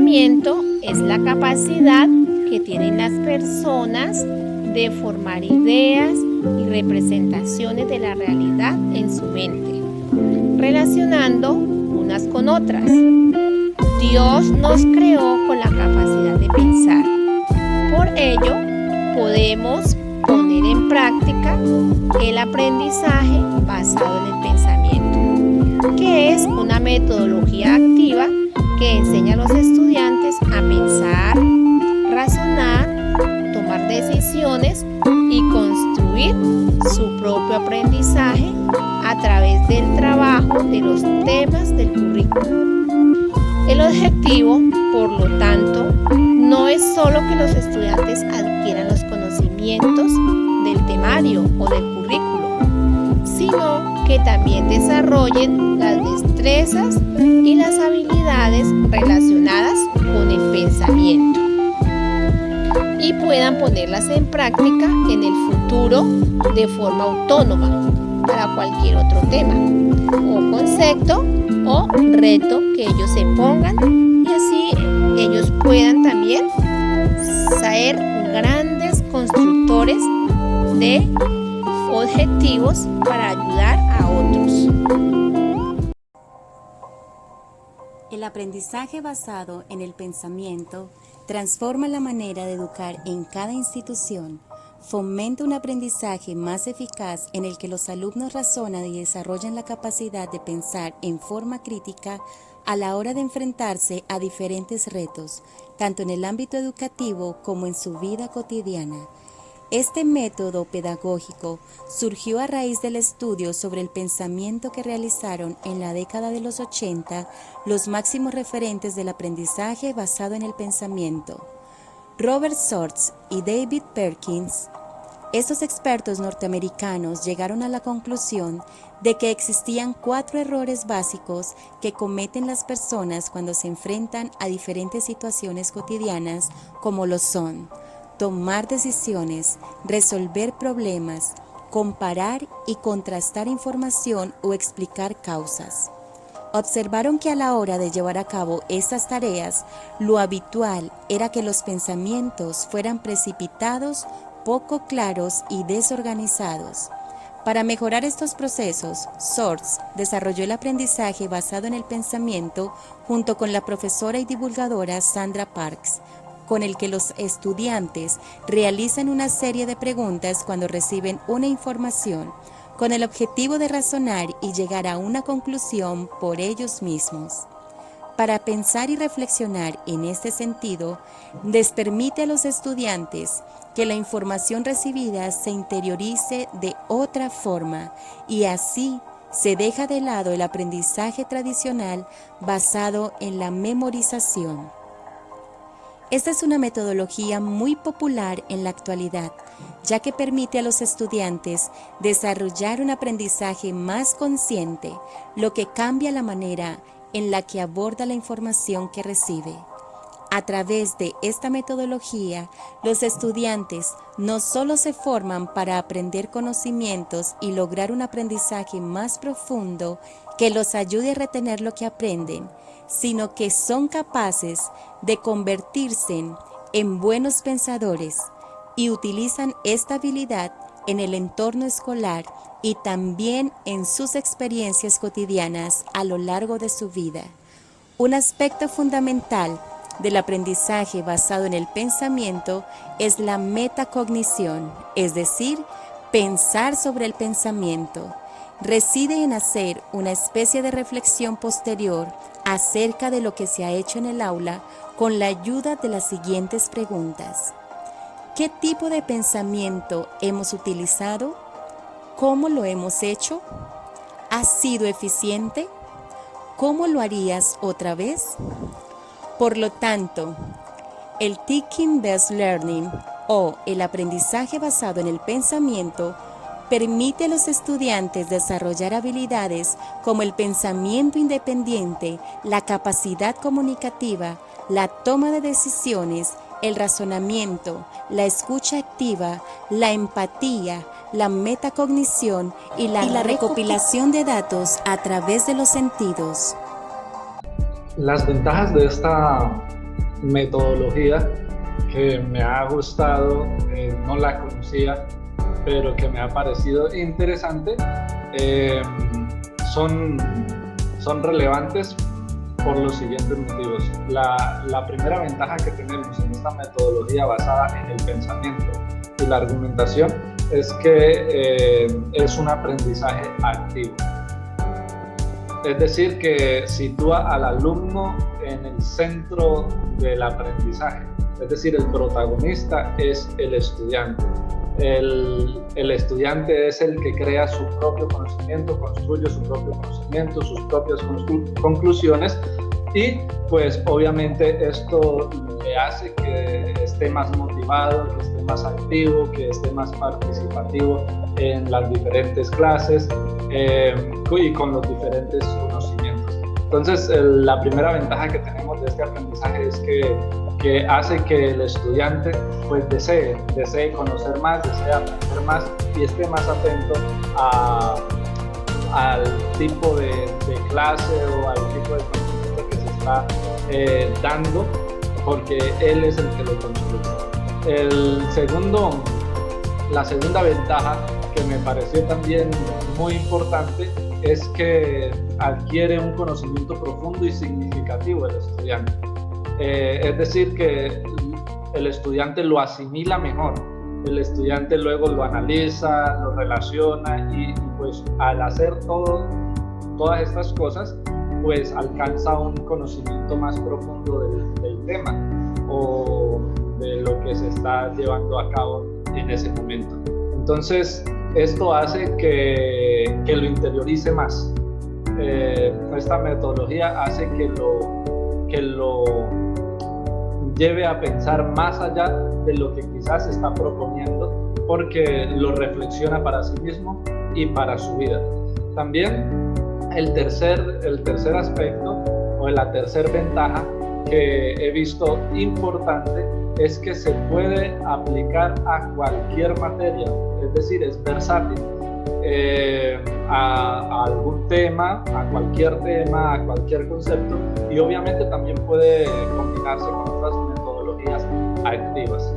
pensamiento es la capacidad que tienen las personas de formar ideas y representaciones de la realidad en su mente, relacionando unas con otras. Dios nos creó con la capacidad de pensar. Por ello, podemos poner en práctica el aprendizaje basado en el pensamiento, que es una metodología activa que enseña a los estudiantes a pensar, razonar, tomar decisiones y construir su propio aprendizaje a través del trabajo de los temas del currículo. El objetivo, por lo tanto, no es solo que los estudiantes adquieran los conocimientos del temario o del currículo, sino que también desarrollen las destrezas y las habilidades relacionadas con el pensamiento y puedan ponerlas en práctica en el futuro de forma autónoma para cualquier otro tema o concepto o reto que ellos se pongan, y así ellos puedan también ser grandes constructores de objetivos para ayudar a otros. El aprendizaje basado en el pensamiento transforma la manera de educar en cada institución, fomenta un aprendizaje más eficaz en el que los alumnos razonan y desarrollan la capacidad de pensar en forma crítica a la hora de enfrentarse a diferentes retos, tanto en el ámbito educativo como en su vida cotidiana. Este método pedagógico surgió a raíz del estudio sobre el pensamiento que realizaron en la década de los 80 los máximos referentes del aprendizaje basado en el pensamiento, Robert Schwartz y David Perkins. Estos expertos norteamericanos llegaron a la conclusión de que existían 4 errores básicos que cometen las personas cuando se enfrentan a diferentes situaciones cotidianas, como lo son tomar decisiones, resolver problemas, comparar y contrastar información o explicar causas. Observaron que a la hora de llevar a cabo estas tareas, lo habitual era que los pensamientos fueran precipitados, poco claros y desorganizados. Para mejorar estos procesos, Schwartz desarrolló el aprendizaje basado en el pensamiento junto con la profesora y divulgadora Sandra Parks, con el que los estudiantes realizan una serie de preguntas cuando reciben una información, con el objetivo de razonar y llegar a una conclusión por ellos mismos. Para pensar y reflexionar en este sentido, les permite a los estudiantes que la información recibida se interiorice de otra forma y así se deja de lado el aprendizaje tradicional basado en la memorización. Esta es una metodología muy popular en la actualidad, ya que permite a los estudiantes desarrollar un aprendizaje más consciente, lo que cambia la manera en la que aborda la información que recibe. A través de esta metodología, los estudiantes no solo se forman para aprender conocimientos y lograr un aprendizaje más profundo que los ayude a retener lo que aprenden, sino que son capaces de convertirse en buenos pensadores y utilizan esta habilidad en el entorno escolar y también en sus experiencias cotidianas a lo largo de su vida. Un aspecto fundamental del aprendizaje basado en el pensamiento es la metacognición, es decir, pensar sobre el pensamiento. Reside en hacer una especie de reflexión posterior acerca de lo que se ha hecho en el aula con la ayuda de las siguientes preguntas. ¿Qué tipo de pensamiento hemos utilizado? ¿Cómo lo hemos hecho? ¿Ha sido eficiente? ¿Cómo lo harías otra vez? Por lo tanto, el Thinking-Based Learning o el aprendizaje basado en el pensamiento permite a los estudiantes desarrollar habilidades como el pensamiento independiente, la capacidad comunicativa, la toma de decisiones, el razonamiento, la escucha activa, la empatía, la metacognición y la recopilación de datos a través de los sentidos. Las ventajas de esta metodología que me ha gustado, no la conocía, pero que me ha parecido interesante, son relevantes por los siguientes motivos. La primera ventaja que tenemos en esta metodología basada en el pensamiento y la argumentación es que es un aprendizaje activo. Es decir, que sitúa al alumno en el centro del aprendizaje. Es decir, el protagonista es el estudiante. El estudiante es el que crea su propio conocimiento, construye su propio conocimiento, sus propias conclusiones, y pues obviamente esto le hace que esté más motivado, que esté más activo, que esté más participativo en las diferentes clases y con los diferentes conocimientos. Entonces, la primera ventaja que tenemos de este aprendizaje es que hace que el estudiante pues desee conocer más, desee aprender más y esté más atento al tipo de clase o al tipo de conocimiento que se está dando, porque él es el que lo construye. La segunda ventaja que me pareció también muy importante es que adquiere un conocimiento profundo y significativo el estudiante. Es decir, que el estudiante lo asimila mejor, el estudiante luego lo analiza, lo relaciona y pues al hacer todas estas cosas, pues alcanza un conocimiento más profundo del tema o de lo que se está llevando a cabo en ese momento. Entonces, esto hace que lo interiorice más. Esta metodología hace que lo lleve a pensar más allá de lo que quizás está proponiendo, porque lo reflexiona para sí mismo y para su vida. También el tercer aspecto o la tercera ventaja que he visto importante es que se puede aplicar a cualquier materia, es decir, es versátil. A algún tema, a cualquier concepto, y obviamente también puede combinarse con otras metodologías activas.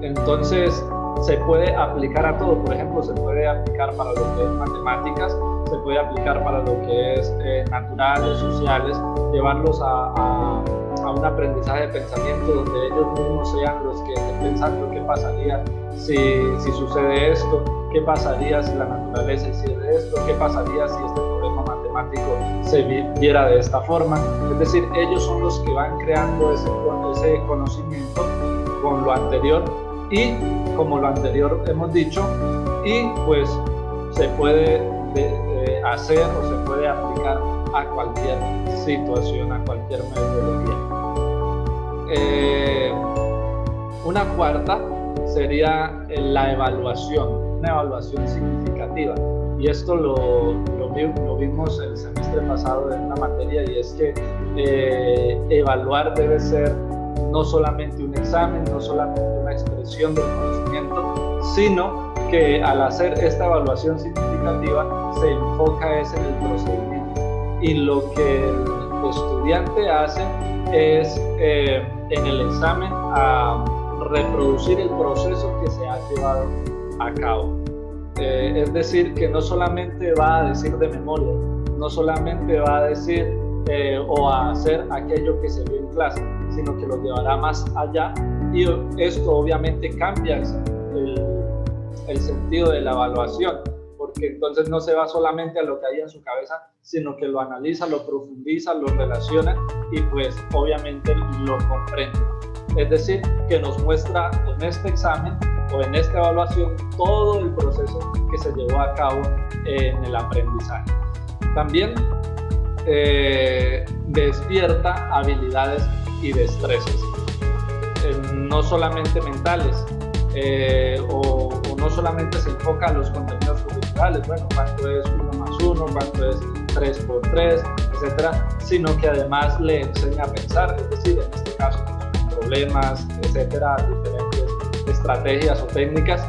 Entonces se puede aplicar a todo. Por ejemplo, se puede aplicar para lo que es matemáticas, se puede aplicar para lo que es naturales, sociales, llevarlos a un aprendizaje de pensamiento donde ellos mismos sean los que estén pensando qué pasaría si sucede esto, qué pasaría si la naturaleza hiciera esto, qué pasaría si este problema matemático se viera de esta forma. Es decir, ellos son los que van creando ese conocimiento con lo anterior, y como lo anterior hemos dicho, y pues se puede hacer o se puede aplicar a cualquier situación, a cualquier metodología. Una cuarta sería la evaluación, una evaluación significativa, y esto lo vimos el semestre pasado en una materia, y es que evaluar debe ser no solamente un examen, no solamente una expresión del conocimiento, sino que al hacer esta evaluación significativa se enfoca en el procedimiento, y lo que el estudiante hace es en el examen a reproducir el proceso que se ha llevado a cabo. Es decir, que no solamente va a decir de memoria, no solamente va a decir o a hacer aquello que se vio en clase, sino que lo llevará más allá, y esto obviamente cambia el sentido de la evaluación, porque entonces no se va solamente a lo que hay en su cabeza, sino que lo analiza, lo profundiza, lo relaciona y pues obviamente lo comprende. Es decir, que nos muestra en este examen o en esta evaluación todo el proceso que se llevó a cabo en el aprendizaje. También despierta habilidades y destrezas, no solamente mentales, o no solamente se enfoca a los contenidos curriculares, bueno, cuánto es 1 más 1, cuánto es 3 por 3, etcétera, sino que además le enseña a pensar, es decir, en este caso, problemas, etcétera, diferentes estrategias o técnicas,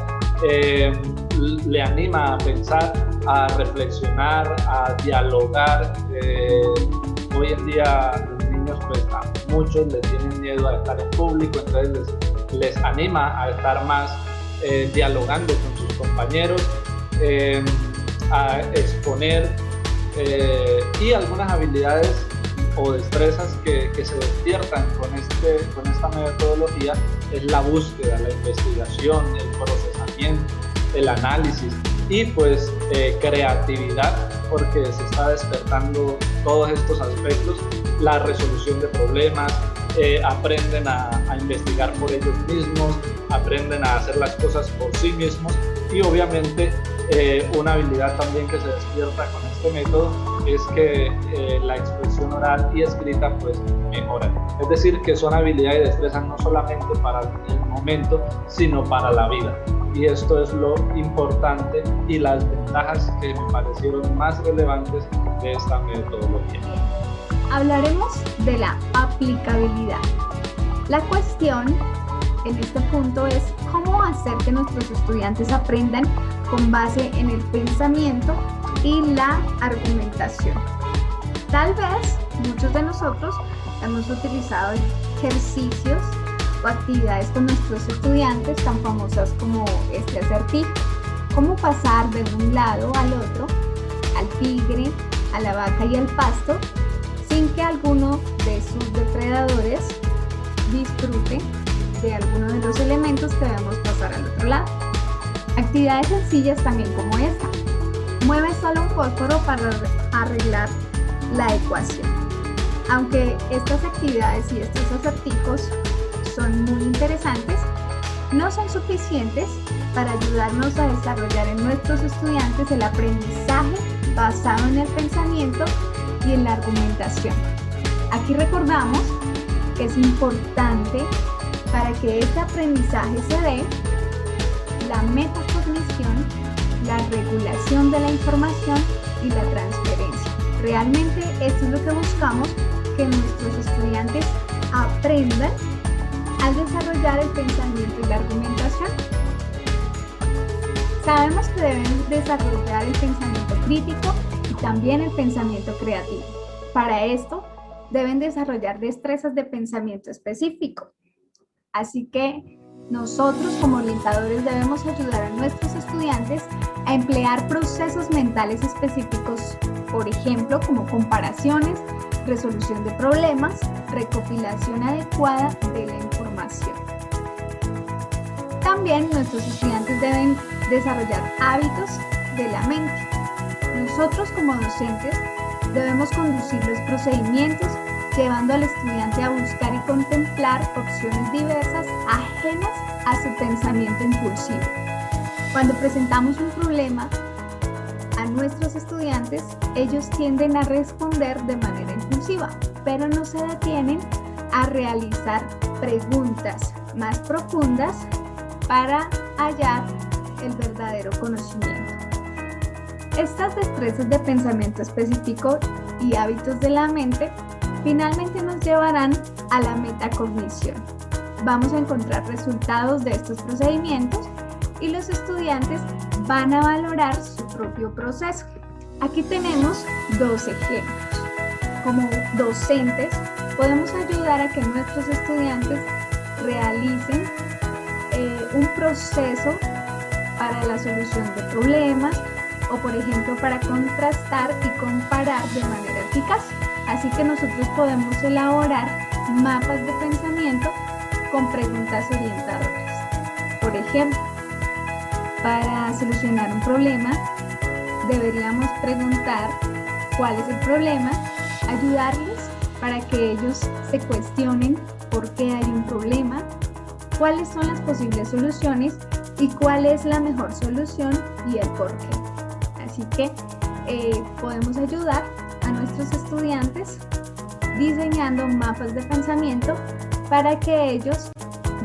le anima a pensar, a reflexionar, a dialogar. Hoy en día los niños niños pues a muchos les tienen miedo a estar en público, entonces les anima a estar más dialogando con sus compañeros, a exponer y algunas habilidades o destrezas que se despiertan con esta metodología es la búsqueda, la investigación, el procesamiento, el análisis y pues creatividad, porque se está despertando todos estos aspectos, la resolución de problemas, aprenden a investigar por ellos mismos, aprenden a hacer las cosas por sí mismos y obviamente una habilidad también que se despierta con este método es que la expresión oral y escrita pues mejoran. Es decir, que son habilidades y destrezas no solamente para el momento, sino para la vida. Y esto es lo importante y las ventajas que me parecieron más relevantes de esta metodología. Hablaremos de la aplicabilidad. La cuestión en este punto es cómo hacer que nuestros estudiantes aprendan con base en el pensamiento y la argumentación. Tal vez muchos de nosotros hemos utilizado ejercicios o actividades con nuestros estudiantes tan famosas como este acertijo, cómo pasar de un lado al otro, al tigre, a la vaca y al pasto, sin que alguno de sus depredadores disfrute de alguno de los elementos que debemos pasar al otro lado. Actividades sencillas también como esta. Mueve solo un fósforo para arreglar la ecuación. Aunque estas actividades y estos acertijos son muy interesantes, no son suficientes para ayudarnos a desarrollar en nuestros estudiantes el aprendizaje basado en el pensamiento y en la argumentación. Aquí recordamos que es importante para que este aprendizaje se dé la metacognición, la regulación de la información y la transferencia. Realmente esto es lo que buscamos, que nuestros estudiantes aprendan al desarrollar el pensamiento y la argumentación. Sabemos que deben desarrollar el pensamiento crítico y también el pensamiento creativo. Para esto, deben desarrollar destrezas de pensamiento específico. Así que nosotros como orientadores debemos ayudar a nuestros estudiantes a emplear procesos mentales específicos, por ejemplo, como comparaciones, resolución de problemas, recopilación adecuada de la información. También nuestros estudiantes deben desarrollar hábitos de la mente. Nosotros como docentes debemos conducir los procedimientos llevando al estudiante a buscar y contemplar opciones diversas ajenas a su pensamiento impulsivo. Cuando presentamos un problema a nuestros estudiantes, ellos tienden a responder de manera impulsiva, pero no se detienen a realizar preguntas más profundas para hallar el verdadero conocimiento. Estas destrezas de pensamiento específico y hábitos de la mente finalmente nos llevarán a la metacognición. Vamos a encontrar resultados de estos procedimientos y los estudiantes van a valorar su propio proceso. Aquí tenemos dos ejemplos. Como docentes, podemos ayudar a que nuestros estudiantes realicen un proceso para la solución de problemas o, por ejemplo, para contrastar y comparar de manera eficaz. Así que nosotros podemos elaborar mapas de pensamiento con preguntas orientadoras. Por ejemplo, para solucionar un problema, deberíamos preguntar cuál es el problema, ayudarles para que ellos se cuestionen por qué hay un problema, cuáles son las posibles soluciones y cuál es la mejor solución y el por qué. Así que podemos ayudar a nuestros estudiantes diseñando mapas de pensamiento para que ellos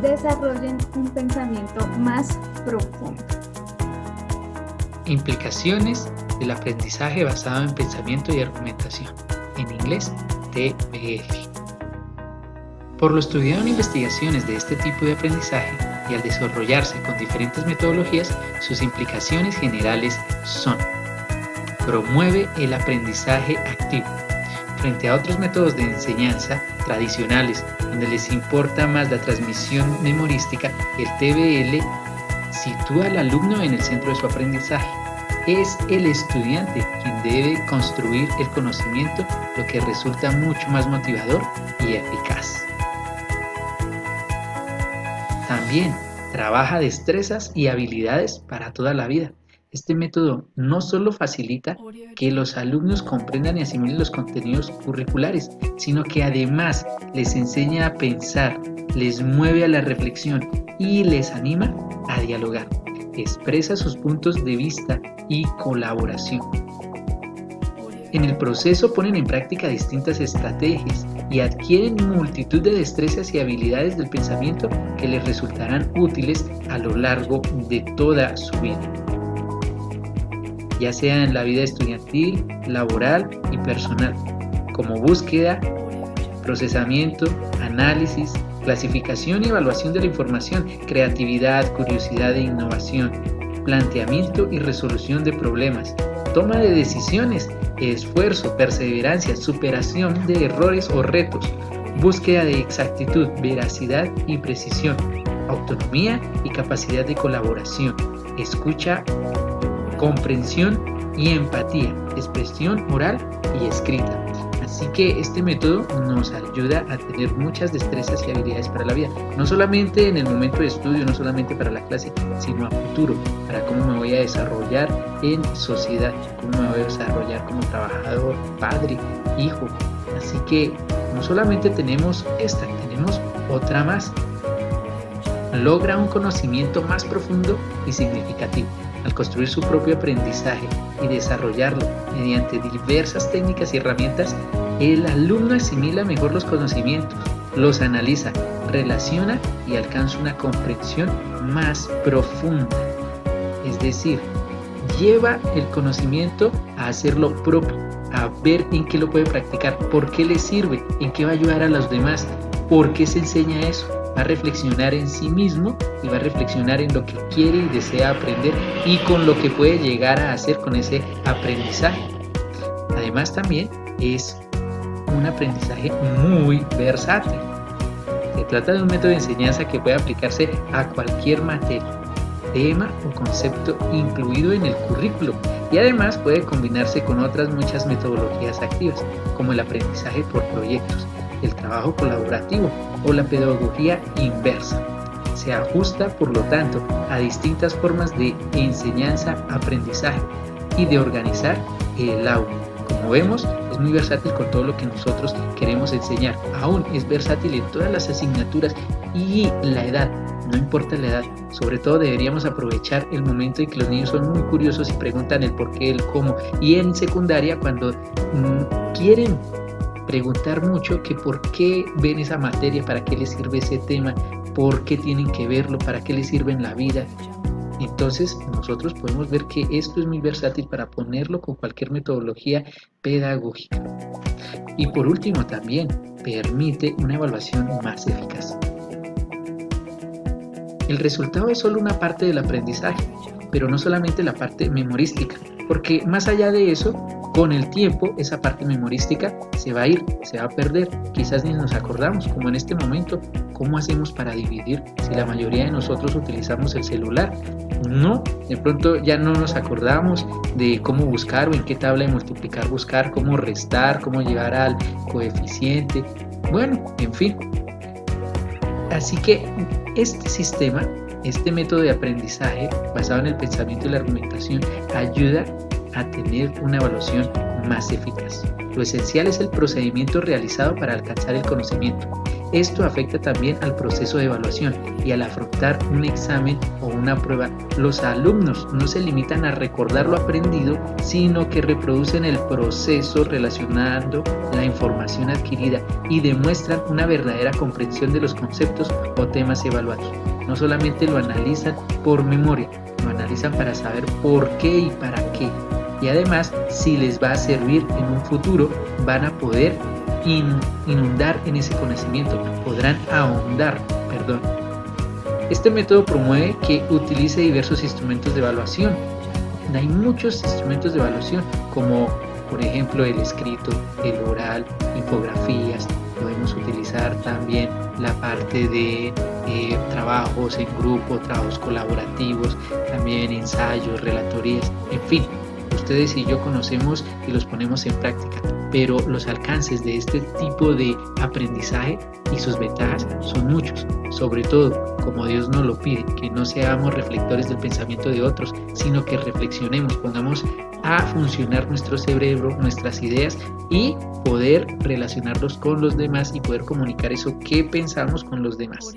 desarrollen un pensamiento más profundo. Implicaciones del aprendizaje basado en pensamiento y argumentación, en inglés TBF. Por lo estudiado en investigaciones de este tipo de aprendizaje y al desarrollarse con diferentes metodologías, sus implicaciones generales son: promueve el aprendizaje activo, Frente a otros métodos de enseñanza tradicionales, donde les importa más la transmisión memorística, el TBL sitúa al alumno en el centro de su aprendizaje. Es el estudiante quien debe construir el conocimiento, lo que resulta mucho más motivador y eficaz. También trabaja destrezas y habilidades para toda la vida. Este método no solo facilita que los alumnos comprendan y asimilen los contenidos curriculares, sino que además les enseña a pensar, les mueve a la reflexión y les anima a dialogar. Expresa sus puntos de vista y colaboración. En el proceso ponen en práctica distintas estrategias y adquieren multitud de destrezas y habilidades del pensamiento que les resultarán útiles a lo largo de toda su vida, ya sea en la vida estudiantil, laboral y personal, como búsqueda, procesamiento, análisis, clasificación y evaluación de la información, creatividad, curiosidad e innovación, planteamiento y resolución de problemas, toma de decisiones, esfuerzo, perseverancia, superación de errores o retos, búsqueda de exactitud, veracidad y precisión, autonomía y capacidad de colaboración, escucha, comprensión y empatía, expresión oral y escrita. Así que este método nos ayuda a tener muchas destrezas y habilidades para la vida, no solamente en el momento de estudio, no solamente para la clase, sino a futuro, para cómo me voy a desarrollar en sociedad, cómo me voy a desarrollar como trabajador, padre, hijo. Así que no solamente tenemos esta, tenemos otra más. Logra un conocimiento más profundo y significativo. Al construir su propio aprendizaje y desarrollarlo mediante diversas técnicas y herramientas, el alumno asimila mejor los conocimientos, los analiza, relaciona y alcanza una comprensión más profunda. Es decir, lleva el conocimiento a hacerlo propio, a ver en qué lo puede practicar, por qué le sirve, en qué va a ayudar a los demás, por qué se enseña eso. Va a reflexionar en sí mismo y va a reflexionar en lo que quiere y desea aprender y con lo que puede llegar a hacer con ese aprendizaje. Además también es un aprendizaje muy versátil. Se trata de un método de enseñanza que puede aplicarse a cualquier materia, tema o concepto incluido en el currículo y además puede combinarse con otras muchas metodologías activas como el aprendizaje por proyectos, el trabajo colaborativo o la pedagogía inversa. Se ajusta, por lo tanto, a distintas formas de enseñanza-aprendizaje y de organizar el aula. Como vemos, es muy versátil con todo lo que nosotros queremos enseñar. Aún es versátil en todas las asignaturas y la edad. No importa la edad, sobre todo deberíamos aprovechar el momento en que los niños son muy curiosos y preguntan el por qué, el cómo. Y en secundaria, cuando quieren preguntar mucho que por qué ven esa materia, para qué les sirve ese tema, por qué tienen que verlo, para qué les sirve en la vida. Entonces nosotros podemos ver que esto es muy versátil para ponerlo con cualquier metodología pedagógica. Y por último también permite una evaluación más eficaz. El resultado es solo una parte del aprendizaje, pero no solamente la parte memorística, porque más allá de eso, con el tiempo esa parte memorística se va a ir, se va a perder, quizás ni nos acordamos, como en este momento. ¿Cómo hacemos para dividir si la mayoría de nosotros utilizamos el celular? No, de pronto ya no nos acordamos de cómo buscar o en qué tabla de multiplicar buscar, cómo restar, cómo llegar al coeficiente, bueno, en fin. Así que este sistema, este método de aprendizaje basado en el pensamiento y la argumentación ayuda a tener una evaluación más eficaz. Lo esencial es el procedimiento realizado para alcanzar el conocimiento. Esto afecta también al proceso de evaluación y al afrontar un examen o una prueba. Los alumnos no se limitan a recordar lo aprendido, sino que reproducen el proceso relacionando la información adquirida y demuestran una verdadera comprensión de los conceptos o temas evaluados. No solamente lo analizan por memoria, lo analizan para saber por qué y para qué. Y además, si les va a servir en un futuro, van a poder inundar en ese conocimiento, podrán ahondar, Este método promueve que utilice diversos instrumentos de evaluación. Hay muchos instrumentos de evaluación como por ejemplo, el escrito, el oral, infografías. Podemos utilizar también la parte de trabajos en grupo, trabajos colaborativos, también ensayos, relatorías, en fin. Ustedes y yo conocemos y los ponemos en práctica, pero los alcances de este tipo de aprendizaje y sus ventajas son muchos, sobre todo como Dios nos lo pide, que no seamos reflectores del pensamiento de otros, sino que reflexionemos, pongamos a funcionar nuestro cerebro, nuestras ideas y poder relacionarlos con los demás y poder comunicar eso que pensamos con los demás.